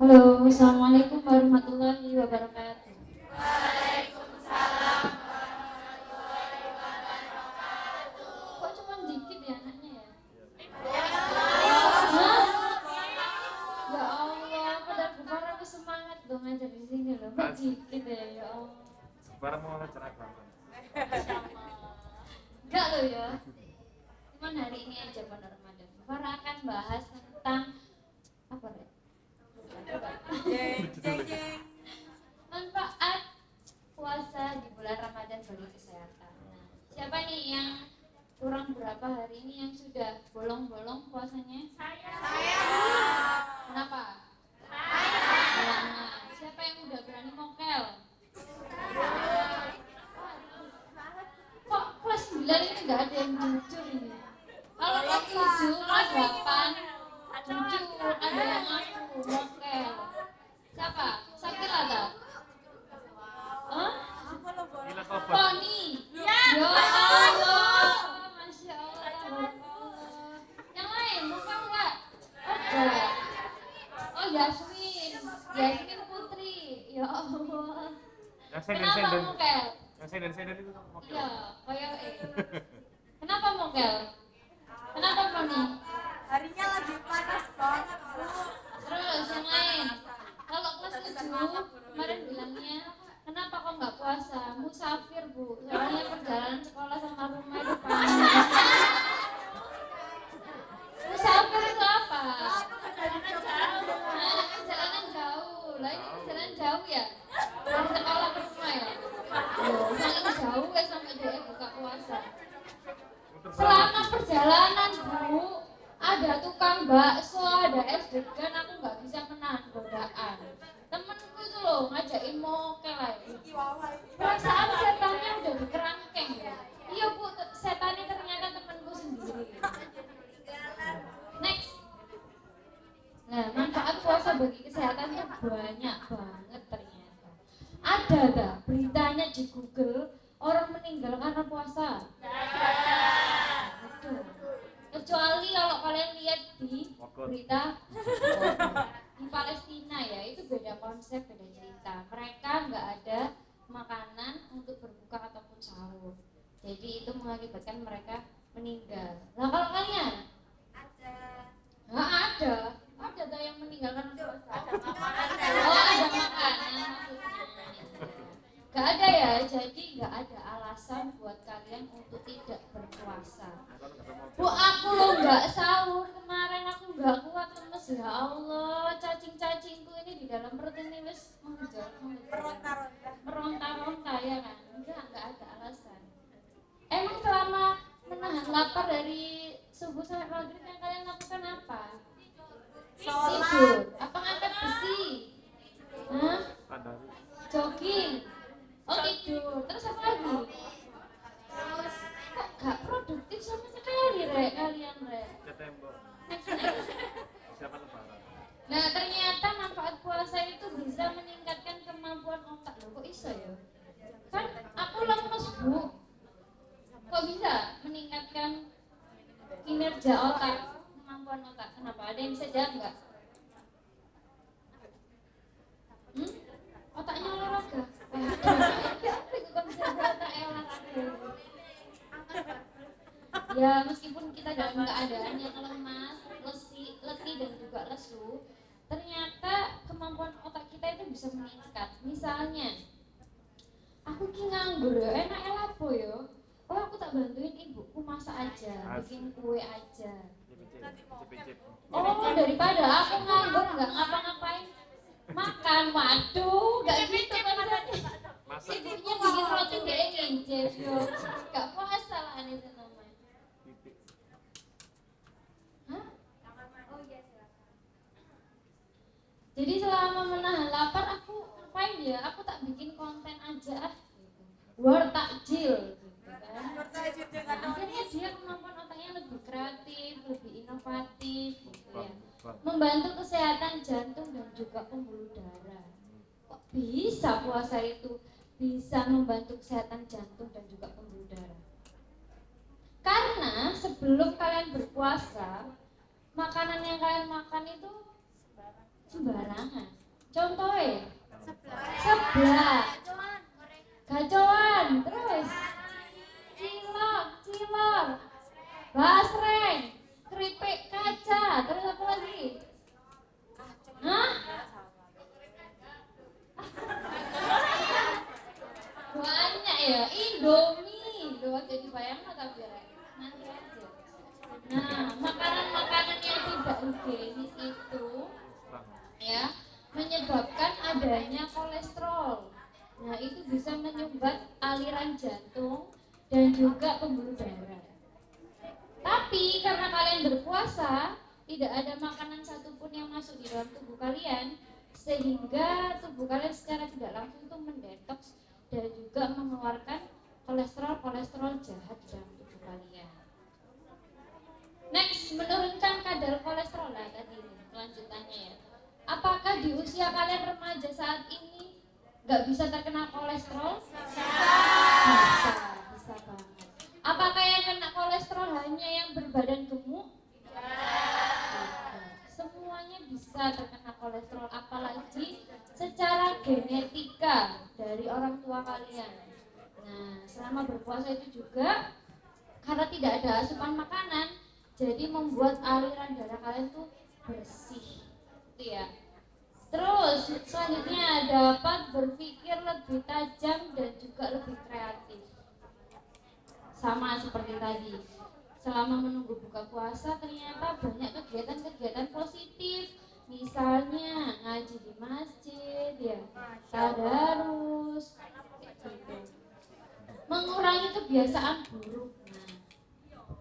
Halo, assalamualaikum warahmatullahi wabarakatuh. Kok cuma dikit ya anaknya ya? Hah? Ya Allah, pada Bukara aku semangat dong ngajar di sini loh. Kok dikit ya Allah. Barang mau ngajar agama. Enggak loh ya. Cuman hari ini aja pada Ramadan. Bukara akan bahas tentang apa ya? Manfaat puasa di bulan Ramadan bagi kesehatan. Nah, siapa nih yang kurang berapa hari ini yang sudah bolong-bolong puasanya? Saya. Kenapa? Saya. Siapa yang udah berani mokel? Kok kelas 9 ini nggak ada yang jujur ini? Kalau kelas 7, kelas 8 jujur, ada yang ngaku mokel. Siapa? Sakila tak? Hah? Tony. Ya Allah, Masya Allah. Yang lain bukan enggak? Ada. Oh Yasmin, Yasmin Putri. Ya Allah. Kenapa mokel? Yang sender itu mokel. Iya, kayak Kenapa mokel? Kenapa Tony? Harinya lagi panas banget, Bu. Terus yang lain. Kalau kelas 7 kemarin bilangnya kenapa kok nggak puasa? Musafir Bu, soalnya perjalanan sekolah sama rumah itu panjang. Musafir itu apa? Perjalanan jauh. Lah ini perjalanan jauh ya? Dari sekolah ke rumah ya? Loh, saking jauh ya sampai dia buka puasa. Selama perjalanan Bu, ada tukang bakso, ada es degan, aku nggak bisa menahan godaan. Temenku itu loh ngajakin mokel lagi. Perasaan setannya udah dikerangkeng ya. Iya Bu, setannya ternyata temenku sendiri. Next. Nah, manfaat puasa bagi kesehatan itu banyak banget ternyata. Ada tak beritanya di Google orang meninggal karena puasa? Betul. Kecuali kalau kalian lihat di berita di Palestina ya, itu beda konsep, beda cerita. Mereka nggak ada makanan untuk berbuka ataupun sahur, jadi itu mengakibatkan mereka meninggal. Nah kalau kalian nggak ada tuh yang meninggal karena puasa. Oh ada makanan maksudnya. Nggak ada ya, jadi nggak ada alasan buat kalian untuk tidak berpuasa. Bu, aku lo nggak sahur kemarin, aku nggak kuat lemes, ya Allah, cacing-cacingku ini di dalam perut ini wis meronta-ronta ya kan? Nggak ada alasan. Emang selama menahan lapar dari subuh sampai maghrib yang kalian lakukan apa? Tidur, apa ngangkat besi? Hah? Jogging? Oh tidur, terus apa lagi? Kok gak produktif sama sekali kalian Next. Nah ternyata manfaat puasa itu bisa meningkatkan kemampuan otak. Loh kok bisa ya? Kan aku lemes Bu. Kok bisa meningkatkan kinerja otak, kemampuan otak? Kenapa? Ada yang bisa jawab nggak? Otaknya olahraga. Ya meskipun kita dalam keadaan yang lemas, letih dan juga lesu, ternyata kemampuan otak kita itu bisa meningkat. Misalnya, aku ki nganggur ya, enak lapo ya. Oh aku tak bantuin ibuku masak aja, bikin kue aja. Oh daripada aku nganggur nggak ngapa-ngapain, makan, waduh, nggak gitu konsepnya. Ibunya bikin roti dia ngincip yo, nggak puasa lah itu namanya. Hah? Oh iya silakan. Jadi selama menahan lapar aku ngapain ya? Aku tak bikin konten aja war takjil gitu kan. Akhirnya dia kemampuan otaknya lebih kreatif, lebih inovatif gitu ya. Membantu kesehatan jantung dan juga pembuluh darah. Kok bisa puasa itu bisa membantu kesehatan jantung dan juga pembuluh darah? Karena sebelum kalian berpuasa, makanan yang kalian makan itu sembarangan. Contohnya seblak, gacoan, terus cilok, basreng, keripik kaca, terus apa lagi? Hah? Banyak ya, Indomie. Loh, jadi bayangkan tapi ya. Nanti aja. Nah, makanan-makanan yang tidak higienis itu ya menyebabkan adanya kolesterol. Nah, itu bisa menyumbat aliran jantung dan juga pembuluh darah. Tapi karena kalian berpuasa, tidak ada makanan satupun yang masuk di dalam tubuh kalian, sehingga tubuh kalian secara tidak langsung itu mendetoks dan juga mengeluarkan kolesterol jahat di dalam tubuh kalian. Next, menurunkan kadar kolesterol. Nah, tadi lanjutannya ya. Apakah di usia kalian remaja saat ini nggak bisa terkena kolesterol? Bisa banget. Apakah yang kena kolesterol hanya yang berbadan gemuk? Semuanya bisa terkena kolesterol, apalagi secara genetika dari orang tua kalian. Nah, selama berpuasa itu juga karena tidak ada asupan makanan, jadi membuat aliran darah kalian tuh bersih. Itu ya. Terus selanjutnya dapat berpikir lebih tajam dan juga lebih kreatif. Sama seperti tadi. Selama menunggu buka puasa ternyata banyak kegiatan-kegiatan positif. Misalnya ngaji di masjid ya, tadarus, gitu. Mengurangi kebiasaan buruk. Nah,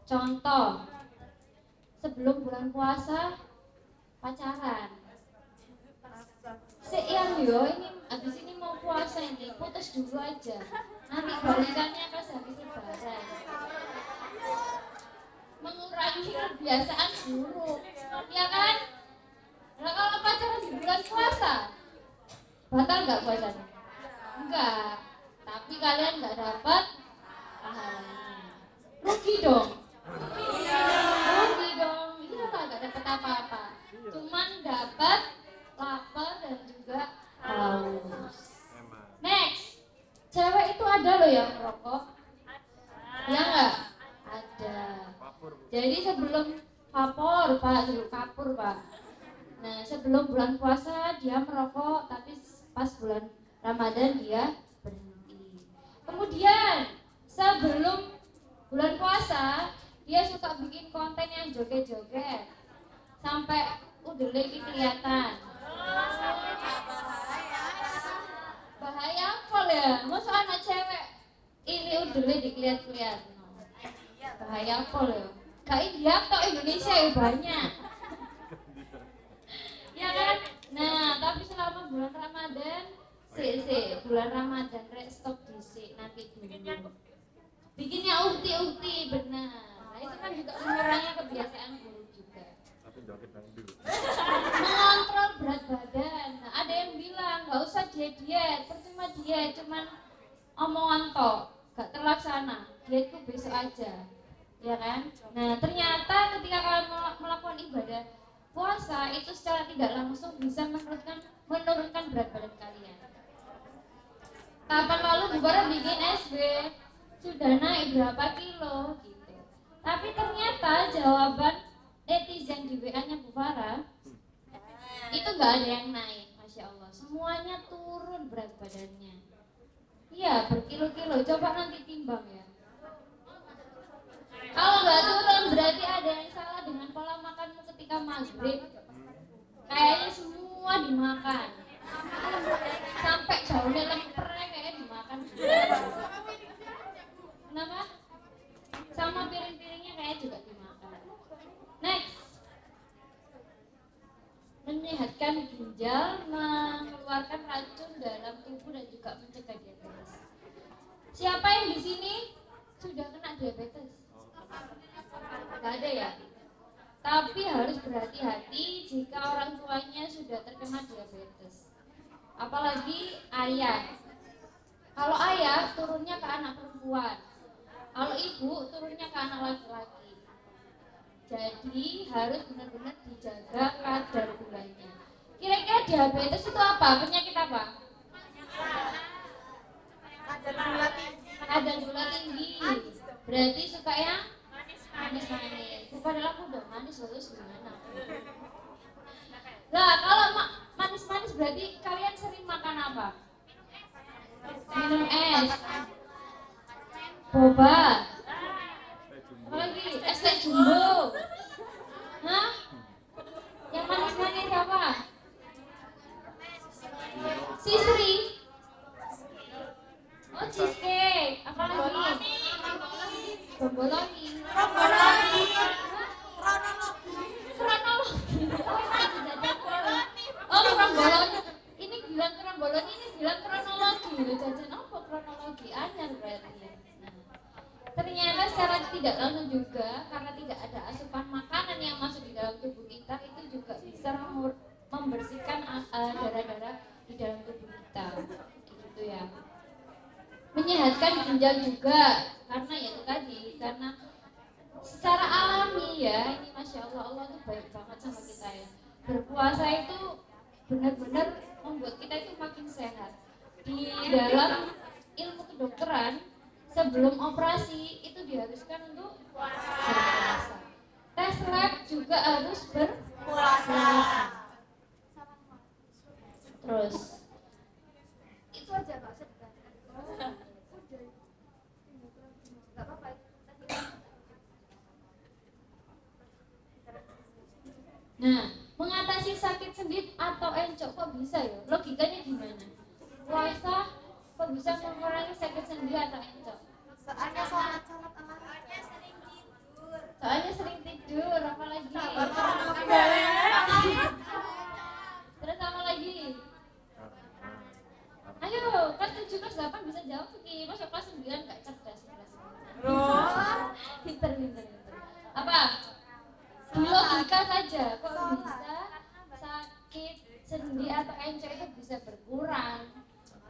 contoh, sebelum bulan puasa pacaran. Yang ini habis ini mau puasa ini putus dulu aja. Nanti balikannya pas habis lebaran. Mengurangi kebiasaan buruk, ya kan? Nah, kalau pacaran di bulan puasa, batal nggak puasanya? Enggak. Tapi kalian nggak dapat pahalanya. Rugi dong. Iya lah, nggak dapat apa-apa. Cuman dapat lapar dan juga haus. Next, cewek itu ada loh yang merokok. Ya enggak? Ada. Jadi sebelum kapur Pak. Nah, sebelum bulan puasa dia merokok, tapi pas bulan Ramadan dia berhenti. Kemudian sebelum bulan puasa dia suka bikin konten yang joget-joget sampai udele kelihatan. Bahaya apa ya? Masa anak cewek ini udele dikelihat-lihat. Bahaya apa ya? Kayak dia kok Indonesia ya banyak. Ya kan? Nah, tapi selama bulan Ramadan, bulan Ramadan stop dhisik nanti dulu. Bikinnya ukti benar. Nah, itu kan juga mengurangi kebiasaan buruk juga. Tapi joget dangdut. Mengontrol berat badan. Nah, ada yang bilang nggak usah diet, percuma diet, cuman omongan tok, nggak terlaksana. Dietku besok aja, ya kan? Nah, ternyata ketika kalian melakukan ibadah puasa itu secara tidak langsung bisa menurunkan berat badan kalian. Kapan lalu Bukara bikin SB sudah naik berapa kilo gitu. Tapi ternyata jawaban netizen di WA-nya Bu Farah itu nggak ada yang naik, masya Allah. Semuanya turun berat badannya. Iya, berkilo-kilo. Coba nanti timbang ya. Kalau nggak turun berarti ada yang salah dengan pola makanmu ketika maghrib. Kayaknya semua dimakan. Sampai daunnya lemper kayaknya dimakan juga. Kenapa? Sama piring-piringnya kayak juga dimakan. Next, menyehatkan ginjal, mengeluarkan racun dalam tubuh dan juga mencegah diabetes. Siapa yang di sini sudah kena diabetes? Gak ada ya? Tapi harus berhati-hati jika orang tuanya sudah terkena diabetes. Apalagi ayah. Kalau ayah turunnya ke anak perempuan. Kalau ibu turunnya ke anak laki-laki. Jadi harus benar-benar dijaga kadar gulanya. Kira-kira diabetes itu apa? Penyakit apa? Kadar gula tinggi. Berarti suka yang manis-manis. Padahal aku udah manis terus gimana? Nah, kalau manis-manis berarti kalian sering makan apa? Minum es, boba, apa lagi? Es teh jumbo. Hah? Yang manis-manis apa? Sisri. Oh, cheesecake. Apa lagi? Bomboloni. Kronologi. Oh, kromboloni. Ini bilang kromboloni, ini bilang kronologi. Loh, jajan apa kronologi? Anyar berarti. Nah, ternyata secara tidak langsung juga karena tidak ada asupan makanan yang masuk di dalam tubuh kita, itu juga bisa membersihkan darah-darah di dalam tubuh kita. Gitu ya. Menyehatkan ginjal juga karena ya itu tadi, karena secara alami ya, ini Masya Allah, Allah tuh baik banget sama kita ya. Berpuasa itu benar-benar membuat kita itu makin sehat. Di dalam ilmu kedokteran, sebelum operasi itu diharuskan untuk berpuasa. Tes lab juga harus berpuasa. Terus itu aja Pak. Nah, mengatasi sakit sendik atau encok kok bisa ya? Logikanya gimana? Puasa kok bisa mengurangi sakit sendik atau encok? Soalnya sholat Soalnya sering tidur, apa lagi? Terus apa lagi? Ayo, kan 7 kelas 8 bisa jawab nih. Masa kelas 9 gak cerdas kelas 9. Pinter. Apa? Di logika saja, kok bisa sakit sendi atau encok itu bisa berkurang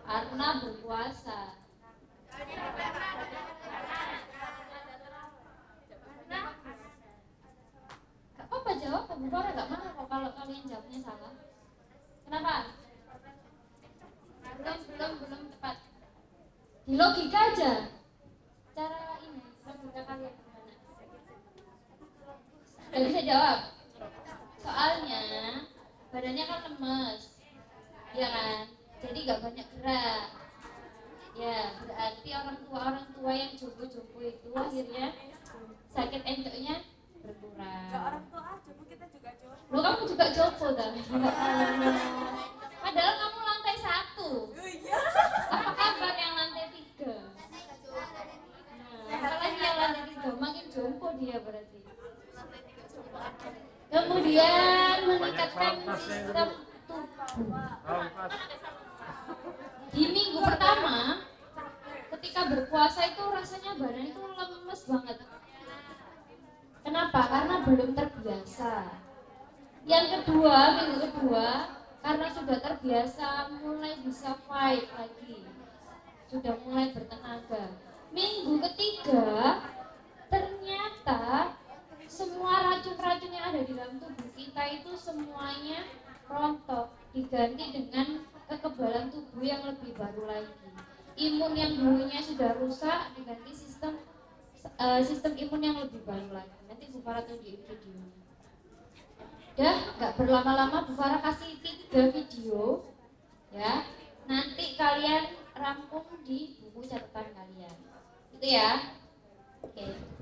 karena berpuasa. Gak apa-apa jawab, Bu Farah gak marah kok kalau kalian jawabnya salah. Kenapa? Belum tepat. Di logika aja. Cara ini, logika kalian gimana? Gak bisa jawab. Soalnya badannya kan lemes, ya kan? Jadi gak banyak gerak. Ya, berarti orang tua yang jompo itu akhirnya sakit encoknya berkurang. Gak orang tua aja, Bu, kita juga jompo. Loh, kamu juga jompo dah. Padahal kamu lantai 1. Iya. Apa kabar yang lantai 3? Nah, apalagi yang lantai 3, makin jompo dia berarti. Kemudian meningkatkan sistem tubuh. Di minggu pertama, ketika berpuasa itu rasanya badan itu lemes banget. Kenapa? Karena belum terbiasa. Yang kedua, minggu kedua, karena sudah terbiasa, mulai bisa fight lagi. Sudah mulai bertenaga. Minggu ketiga, ternyata semua racun-racun yang ada di dalam tubuh kita itu semuanya rontok, diganti dengan kekebalan tubuh yang lebih baru lagi. Imun yang dulunya sudah rusak diganti sistem imun yang lebih baru lagi. Nanti Bu Farah tunjukin videonya. Udah, nggak berlama-lama, Bu Farah kasih 3 video ya. Nanti kalian rampung di buku catatan kalian. Itu ya. Oke.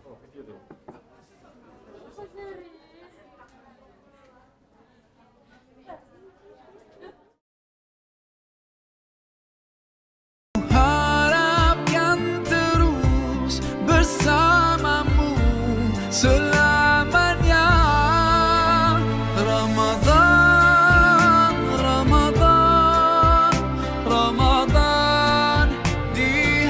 Oh, video tuh. Harapkan terus bersamamu selamanya. Ramadan, Ramadan, Ramadan di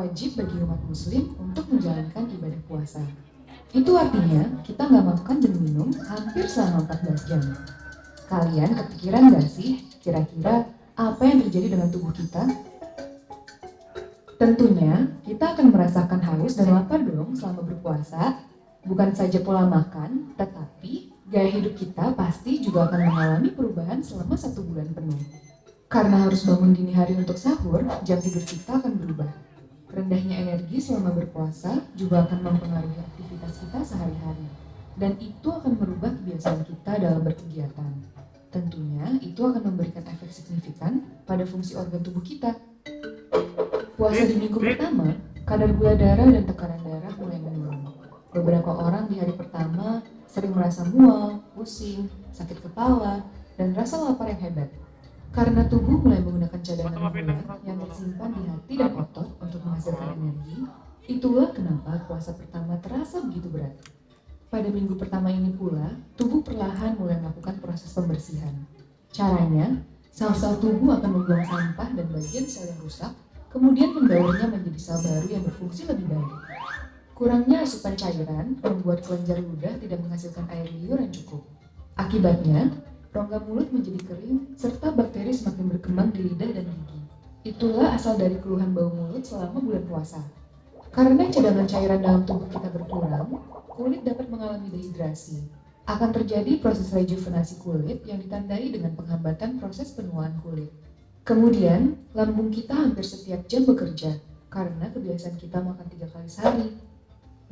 wajib bagi umat muslim untuk menjalankan ibadah puasa. Itu artinya kita nggak makan dan minum hampir selama 14 jam. Kalian kepikiran nggak sih kira-kira apa yang terjadi dengan tubuh kita? Tentunya kita akan merasakan haus dan lapar dong selama berpuasa. Bukan saja pola makan, tetapi gaya hidup kita pasti juga akan mengalami perubahan selama 1 bulan penuh. Karena harus bangun dini hari untuk sahur, jam tidur kita akan berubah. Rendahnya energi selama berpuasa juga akan mempengaruhi aktivitas kita sehari-hari. Dan itu akan merubah kebiasaan kita dalam berkegiatan. Tentunya itu akan memberikan efek signifikan pada fungsi organ tubuh kita. Puasa di minggu pertama, kadar gula darah dan tekanan darah mulai menurun. Beberapa orang di hari pertama sering merasa mual, pusing, sakit kepala, dan rasa lapar yang hebat. Karena tubuh mulai menggunakan cadangan gula yang tersimpan di hati dan otot untuk menghasilkan energi, itulah kenapa puasa pertama terasa begitu berat. Pada minggu pertama ini pula, tubuh perlahan mulai melakukan proses pembersihan. Caranya, sel-sel tubuh akan membuang sampah dan bagian sel yang rusak, kemudian mendaurnya menjadi sel baru yang berfungsi lebih baik. Kurangnya asupan cairan membuat kelenjar ludah tidak menghasilkan air liur yang cukup. Akibatnya, rongga mulut menjadi kering, serta bakteri semakin berkembang di lidah dan gigi. Itulah asal dari keluhan bau mulut selama bulan puasa. Karena cadangan cairan dalam tubuh kita berkurang, kulit dapat mengalami dehidrasi. Akan terjadi proses rejuvenasi kulit yang ditandai dengan penghambatan proses penuaan kulit. Kemudian, lambung kita hampir setiap jam bekerja, karena kebiasaan kita makan 3 kali sehari.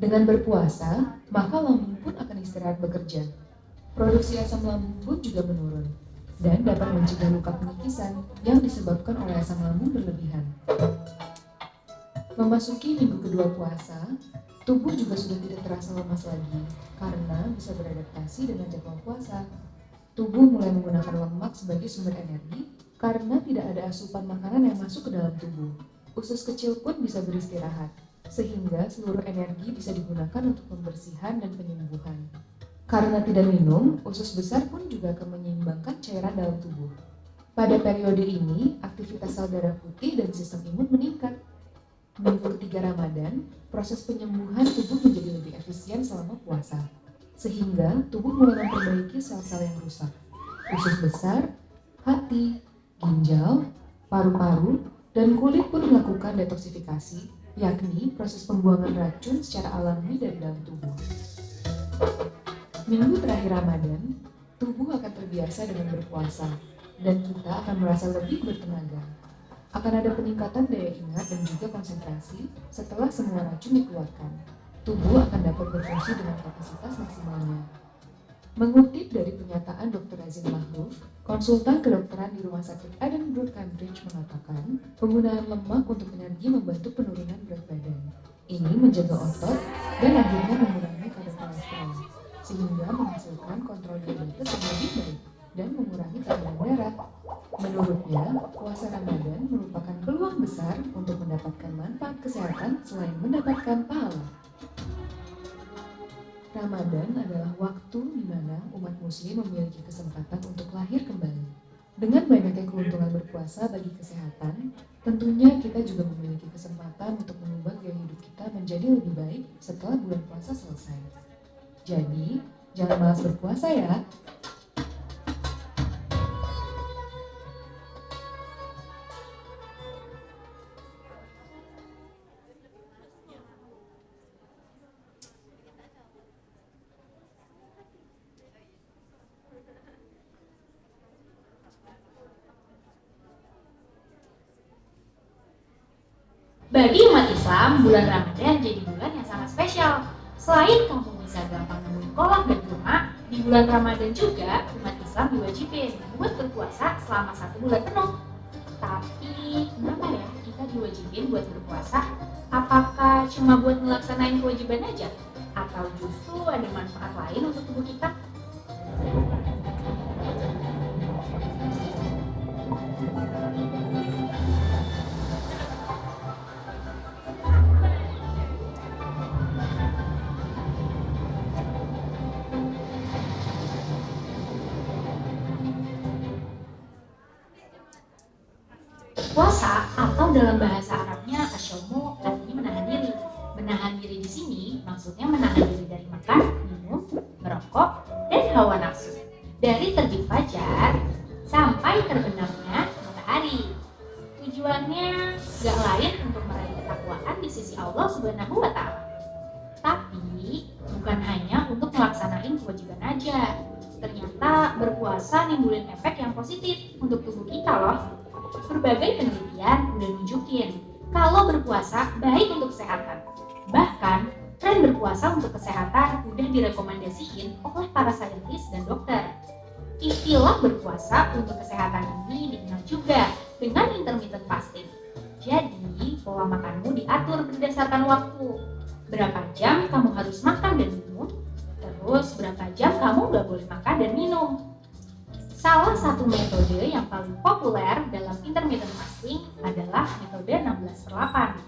Dengan berpuasa, maka lambung pun akan istirahat bekerja. Produksi asam lambung pun juga menurun dan dapat mencegah luka pengikisan yang disebabkan oleh asam lambung berlebihan. Memasuki minggu kedua puasa, tubuh juga sudah tidak terasa lemas lagi karena bisa beradaptasi dengan jadwal puasa. Tubuh mulai menggunakan lemak sebagai sumber energi karena tidak ada asupan makanan yang masuk ke dalam tubuh. Usus kecil pun bisa beristirahat, sehingga seluruh energi bisa digunakan untuk pembersihan dan penyembuhan. Karena tidak minum, usus besar pun juga akan menyeimbangkan cairan dalam tubuh. Pada periode ini, aktivitas sel darah putih dan sistem imun meningkat. Minggu ketiga Ramadan, proses penyembuhan tubuh menjadi lebih efisien selama puasa. Sehingga tubuh mulai memperbaiki sel-sel yang rusak. Usus besar, hati, ginjal, paru-paru, dan kulit pun melakukan detoksifikasi, yakni proses pembuangan racun secara alami dari dalam tubuh. Minggu terakhir Ramadan, tubuh akan terbiasa dengan berpuasa, dan kita akan merasa lebih bertenaga. Akan ada peningkatan daya ingat dan juga konsentrasi setelah semua racun dikeluarkan. Tubuh akan dapat berfungsi dengan kapasitas maksimalnya. Mengutip dari pernyataan Dr. Razin Mahruf, konsultan kedokteran di Rumah Sakit Edinburgh Cambridge mengatakan, penggunaan lemak untuk energi membantu penurunan berat badan. Ini menjaga otot dan akhirnya mengurangi kadar kolesterol, sehingga menghasilkan kontrol diabetes yang lebih baik dan mengurangi tekanan darah. Menurutnya, puasa Ramadan merupakan peluang besar untuk mendapatkan manfaat kesehatan selain mendapatkan pahala. Ramadan adalah waktu di mana umat muslim memiliki kesempatan untuk lahir kembali. Dengan banyaknya keuntungan berpuasa bagi kesehatan, tentunya kita juga memiliki kesempatan untuk mengubah gaya hidup kita menjadi lebih baik setelah bulan puasa selesai. Jadi, jangan malas berpuasa ya. Bagi umat Islam, bulan Ramadan jadi bulan yang sangat spesial. Selain kamu bisa gampang nemuin kolak dan kurma, di bulan Ramadan juga umat Islam diwajibin buat berpuasa selama 1 bulan penuh. Tapi kenapa ya kita diwajibin buat berpuasa? Apakah cuma buat melaksanain kewajiban aja? Atau justru ada manfaat lain untuk tubuh kita? Puasa atau dalam bahasa Arabnya asyamu sini maksudnya menahan diri dari makan, minum, merokok, dan hawa nafsu. Dari terbit fajar sampai terbenamnya matahari. Tujuannya gak lain untuk meraih ketakwaan di sisi Allah Subhanahu wa Ta'ala. Tapi bukan hanya untuk melaksanain kewajiban aja. Ternyata berpuasa nimbulin efek yang positif untuk tubuh kita loh. Berbagai penelitian udah nunjukin kalau berpuasa baik untuk kesehatan. Bahkan tren berpuasa untuk kesehatan udah direkomendasiin oleh para saintis dan dokter. Istilah berpuasa untuk kesehatan ini dikenal juga dengan intermittent fasting. Jadi, pola makanmu diatur berdasarkan waktu. Berapa jam kamu harus makan dan minum, terus berapa jam kamu gak boleh makan dan minum. Salah satu metode yang paling populer dalam intermittent fasting adalah metode 16/8.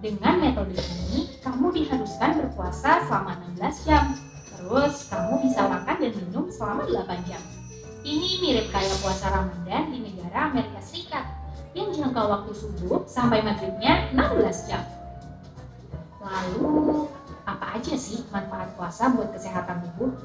Dengan metode ini, kamu diharuskan berpuasa selama 16 jam. Terus, kamu bisa makan dan minum selama 8 jam. Ini mirip kayak puasa Ramadan di negara Amerika Serikat yang jangka waktu subuh sampai maghribnya 16 jam. Lalu, apa aja sih manfaat puasa buat kesehatan tubuh?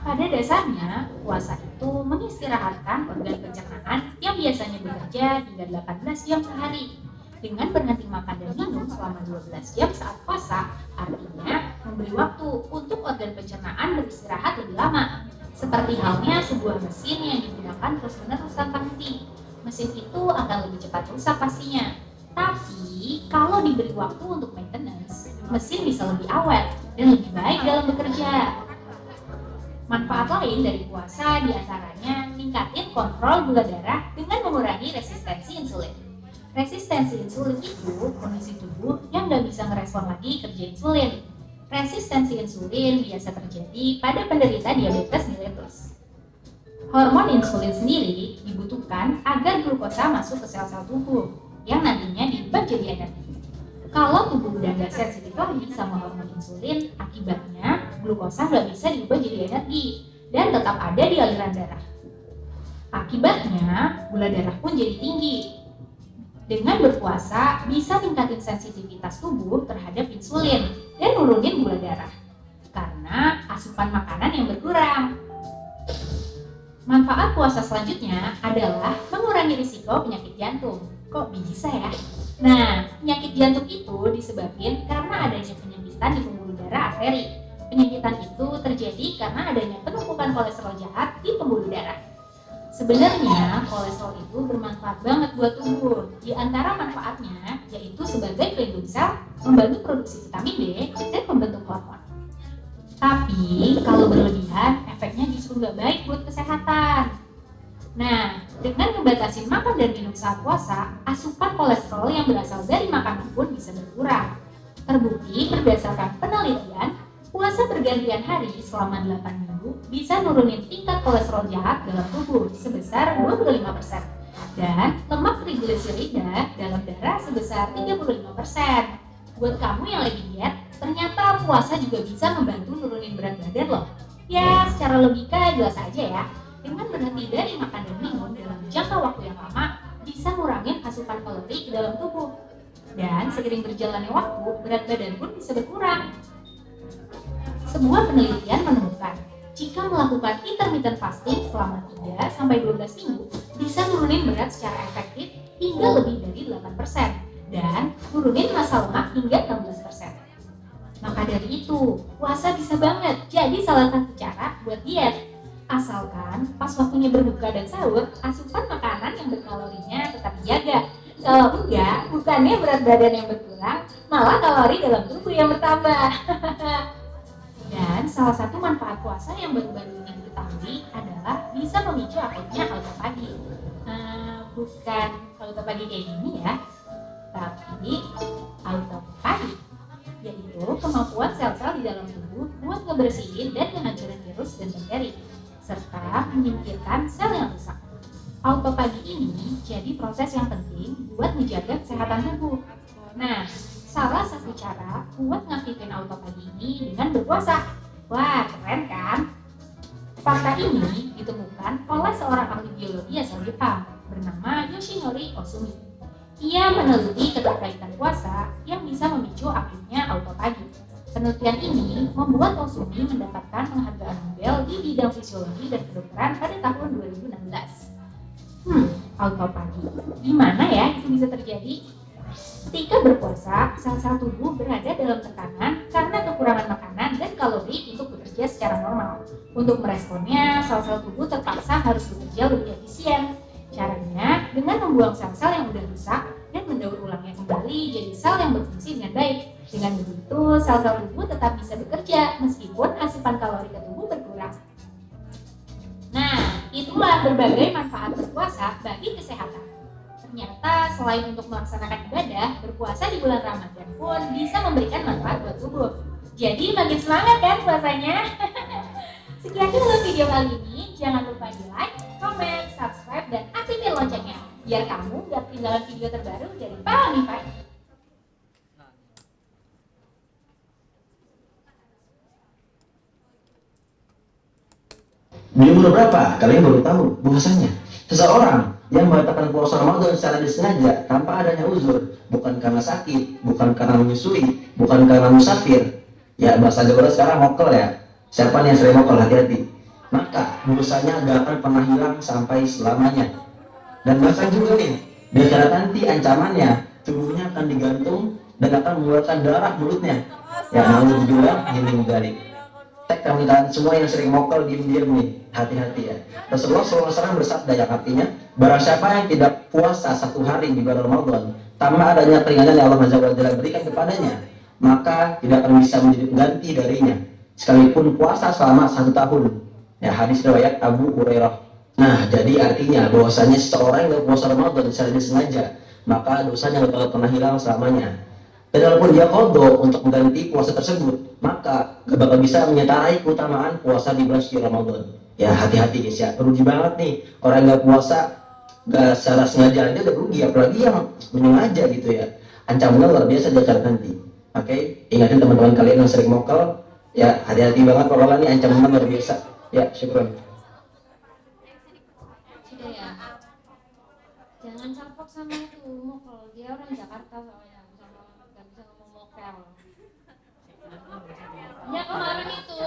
Pada dasarnya, puasa itu mengistirahatkan organ pencernaan yang biasanya bekerja hingga 18 jam sehari. Dengan berhenti makan dan minum selama 12 jam saat puasa, artinya memberi waktu untuk organ pencernaan beristirahat lebih lama. Seperti halnya sebuah mesin yang digunakan terus-menerus tanpa henti. Mesin itu akan lebih cepat rusak pastinya. Tapi, kalau diberi waktu untuk maintenance, mesin bisa lebih awet dan lebih baik dalam bekerja. Manfaat lain dari puasa diantaranya meningkatkan kontrol gula darah dengan mengurangi resistensi insulin. Resistensi insulin itu kondisi tubuh yang nggak bisa ngerespon lagi kerja insulin. Resistensi insulin biasa terjadi pada penderita diabetes mellitus. Hormon insulin sendiri dibutuhkan agar glukosa masuk ke sel-sel tubuh yang nantinya diubah jadi energi. Kalau tubuh udah nggak sensitif lagi sama hormon insulin, akibatnya glukosa nggak bisa diubah jadi energi dan tetap ada di aliran darah. Akibatnya gula darah pun jadi tinggi. Dengan berpuasa bisa tingkatin sensitivitas tubuh terhadap insulin dan nurunin gula darah karena asupan makanan yang berkurang. Manfaat puasa selanjutnya adalah mengurangi risiko penyakit jantung. Kok bisa ya? Nah, penyakit jantung itu disebabkan karena adanya penyempitan di pembuluh darah arteri. Penyempitan itu terjadi karena adanya penumpukan kolesterol jahat di pembuluh darah. Sebenarnya kolesterol itu bermanfaat banget buat tubuh. Di antara manfaatnya yaitu sebagai pelindung sel, membantu produksi vitamin D, dan membentuk hormon. Tapi kalau berlebihan, efeknya justru nggak baik buat kesehatan. Nah, dengan membatasi makan dan minum saat puasa, asupan kolesterol yang berasal dari makanan pun bisa berkurang. Terbukti berdasarkan penelitian, puasa bergantian hari selama 8 minggu bisa nurunin tingkat kolesterol jahat dalam tubuh sebesar 25% dan lemak trigliserida dalam darah sebesar 35%. Buat kamu yang lagi diet, ternyata puasa juga bisa membantu nurunin berat badan loh. Ya, secara logika jelas aja ya. Dengan berhenti dari makan dan minum dalam jangka waktu yang lama, bisa ngurangin asupan kalori ke dalam tubuh. Dan seiring berjalannya waktu, berat badan pun bisa berkurang. Sebuah penelitian menemukan, jika melakukan intermittent fasting selama 3-12 minggu, bisa nurunin berat secara efektif hingga lebih dari 8% dan nurunin massa lemak hingga 16%. Maka dari itu, puasa bisa banget jadi salah satu cara buat diet. Asalkan pas waktunya berbuka dan sahur, asupan makanan yang berkalorinya tetap dijaga. Kalau enggak, bukannya berat badan yang berkurang, malah kalori dalam tubuh yang bertambah. Dan salah satu manfaat puasa yang baru-baru ini diketahui adalah bisa memicu aktifnya autopagi. Bukan autopagi kayak gini ya, tapi autopagi, yaitu kemampuan sel-sel di dalam tubuh buat ngebersihin dan menghancurin virus dan bakteri, serta menyingkirkan sel yang rusak. Autopagi ini jadi proses yang penting buat menjaga kesehatan tubuh. Nah, salah satu cara buat ngaktifin autopagi ini dengan berpuasa. Wah, keren kan? Fakta ini ditemukan oleh seorang ahli biologi asal Jepang bernama Yoshinori Osumi. Ia meneliti keterkaitan puasa yang bisa memicu aktifnya autopagi. Penelitian ini membuat Tausumi mendapatkan penghargaan Nobel di bidang fisiologi dan kedokteran pada tahun 2016. Autopagi. Gimana ya itu bisa terjadi? Ketika berpuasa, sel-sel tubuh berada dalam tekanan karena kekurangan makanan dan kalori untuk bekerja secara normal. Untuk meresponnya, sel-sel tubuh terpaksa harus bekerja lebih efisien. Caranya dengan membuang sel-sel yang sudah rusak dan mendaur ulangnya kembali jadi sel yang berfungsi dengan baik. Dengan begitu, sel-sel tubuh tetap bisa bekerja meskipun asupan kalori ke tubuh berkurang. Nah, itulah berbagai manfaat berpuasa bagi kesehatan. Ternyata selain untuk melaksanakan ibadah, berpuasa di bulan Ramadan pun bisa memberikan manfaat buat tubuh. Jadi makin semangat kan puasanya? Sekian dulu video kali ini. Jangan lupa di like, komen, subscribe, dan aktifin loncengnya biar kamu gak ketinggalan video terbaru dari Palamify. Di umur berapa? Kalian baru tahu bahwasanya seseorang yang membatalkan puasa Ramadan secara disengaja tanpa adanya uzur, bukan karena sakit, bukan karena menyusui, bukan karena musafir. Ya bahasa Jawa sekarang mokel ya. Siapa nih yang sering mokel, hati-hati. Maka dosanya gak akan pernah hilang sampai selamanya. Dan bahkan juga nih, di akhirat nanti ancamannya tubuhnya akan digantung dan akan mengeluarkan darah mulutnya. Ya naudzubillah min dzalik. Kalian semua yang sering mokel diam-diam nih, hati-hati ya. Rasulullah SAW bersabda yang artinya, barang siapa yang tidak puasa satu hari di bulan Ramadan tanpa adanya keringanan yang Allah Azza wa Jalla berikan kepadanya, maka tidak akan bisa menjadi pengganti darinya sekalipun puasa selama 1 tahun. Ya, hadis riwayat Abu Hurairah. Nah, jadi artinya bahwasanya seseorang yang puasa Ramadan secara disengaja, maka dosanya tidak akan pernah hilang selamanya. Dan walaupun dia qadha untuk mengganti puasa tersebut, maka gak bakal bisa menyetarai keutamaan puasa di bulan suci Ramadan. Ya hati-hati guys ya, rugi banget nih orang yang gak puasa gak secara sengaja aja udah rugi, apalagi yang menyengaja gitu ya. Ancamannya luar biasa di akhirat nanti. Oke, ingatin teman-teman kalian yang sering mokel, ya hati-hati banget pokoknya nih, ancamannya luar biasa. Ya, syukron. Sudah ya. Jangan salpok sama itu mokel, dia orang Jakarta soalnya, nggak bisa ngomong mokel. Ya kemarin itu,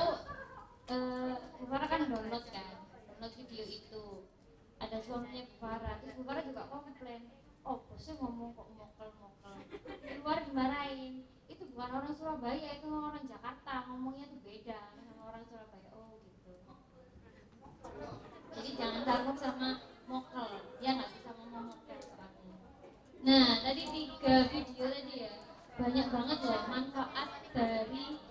Bufara kan download video itu, ada suaminya Bufara, terus Bufara juga komplain, oh bosnya ngomong kok mokel. Di luar dimarahin, itu bukan orang Surabaya, itu orang Jakarta, ngomongnya tuh beda sama orang Surabaya. Oh gitu. Jadi jangan takut sama mokel, dia nggak bisa ngomong mokel soalnya. Nah tadi 3 video tadi ya, banyak banget loh manfaat dari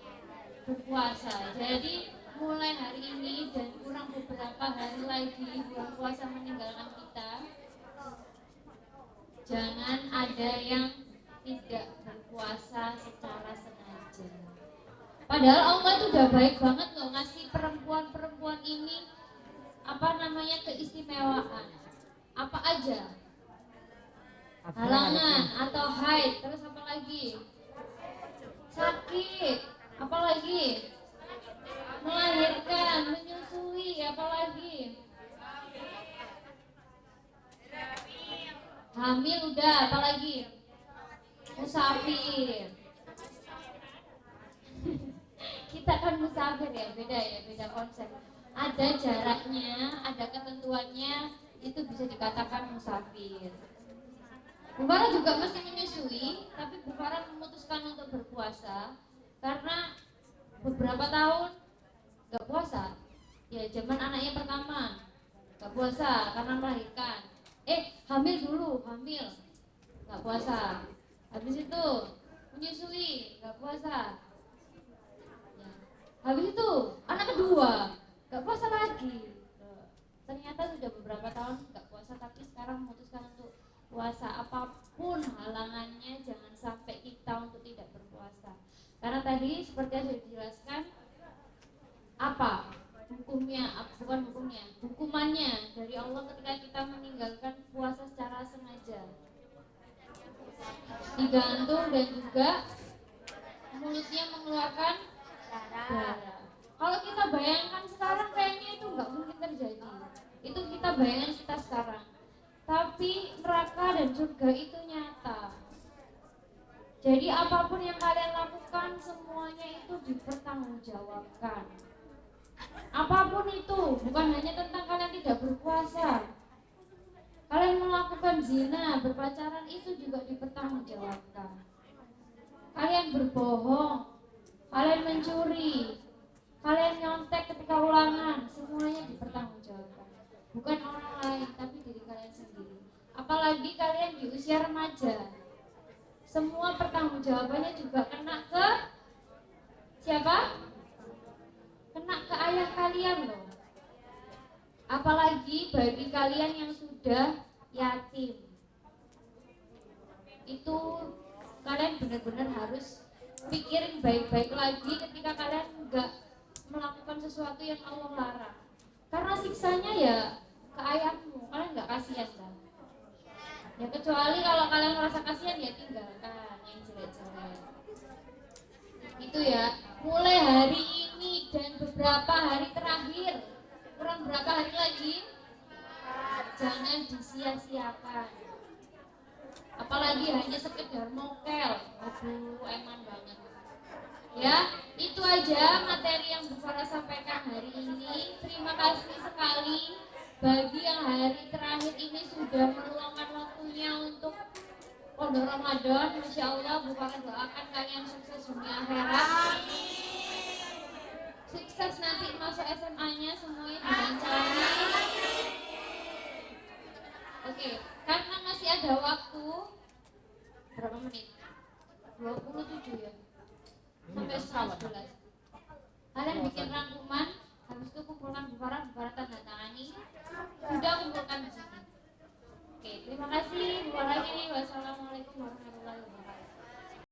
berpuasa. Jadi mulai hari ini dan kurang beberapa hari lagi bulan puasa meninggalkan kita, jangan ada yang tidak berpuasa secara sengaja. Padahal Allah itu udah baik banget loh ngasih perempuan-perempuan ini keistimewaan. Apa aja? Halangan atau haid, terus apa lagi? Sakit, apa lagi? Melahirkan, menyusui, apa lagi? Hamil udah, apa lagi? Musafir. Kita kan musafir ya, beda konsep. Ada jaraknya, ada ketentuannya, itu bisa dikatakan musafir. Bufara juga masih menyusui, tapi Bufara memutuskan untuk berpuasa karena beberapa tahun gak puasa. Ya zaman anaknya pertama gak puasa karena melahirkan. Hamil dulu, gak puasa. Habis itu menyusui, gak puasa. Ya. Habis itu anak kedua, gak puasa lagi. Ternyata sudah beberapa tahun gak puasa, tapi sekarang memutuskan untuk puasa. Apapun halangannya, jangan sampai kita untuk tidak berpuasa. Karena tadi seperti yang sudah dijelaskan, apa hukumannya dari Allah ketika kita meninggalkan puasa secara sengaja, digantung dan juga mulutnya mengeluarkan darah. Kalau kita bayangkan sekarang kayaknya itu nggak mungkin terjadi. Itu kita bayangkan kita sekarang. Tapi neraka dan surga itu nyata. Jadi apapun yang kalian lakukan semuanya itu dipertanggungjawabkan. Apapun itu, bukan hanya tentang kalian tidak berpuasa. Kalian melakukan zina, berpacaran itu juga dipertanggungjawabkan. Kalian berbohong, kalian mencuri, kalian nyontek ketika ulangan, semuanya dipertanggungjawabkan. Bukan orang lain, tapi diri kalian sendiri. Apalagi kalian di usia remaja. Semua pertanggungjawabannya juga kena ke siapa? Kena ke ayah kalian loh. Apalagi bagi kalian yang sudah yatim. Itu kalian benar-benar harus pikirin baik-baik lagi ketika kalian enggak melakukan sesuatu yang Allah larang. Karena siksanya ya ke ayahmu, kalian enggak kasihan kan? Ya kecuali kalau kalian merasa kasihan ya tinggalkan yang jelek-jelek. Itu ya, mulai hari ini dan beberapa hari terakhir, kurang berapa hari lagi, jangan disia-siakan. Apalagi hanya sekedar mokel, aduh eman banget. Ya, itu aja materi yang Bu Farah sampaikan hari ini. Terima kasih sekali bagi yang hari terakhir ini sudah meluangkan waktunya untuk pondok Ramadan. Masya Allah, Bu Farah doakan kalian sukses dunia akhirat. Sukses nanti masuk SMA-nya semuanya dilancarin. Oke, karena masih ada waktu berapa menit? 27 ya? Sampai 11. Kalian bikin rangkuman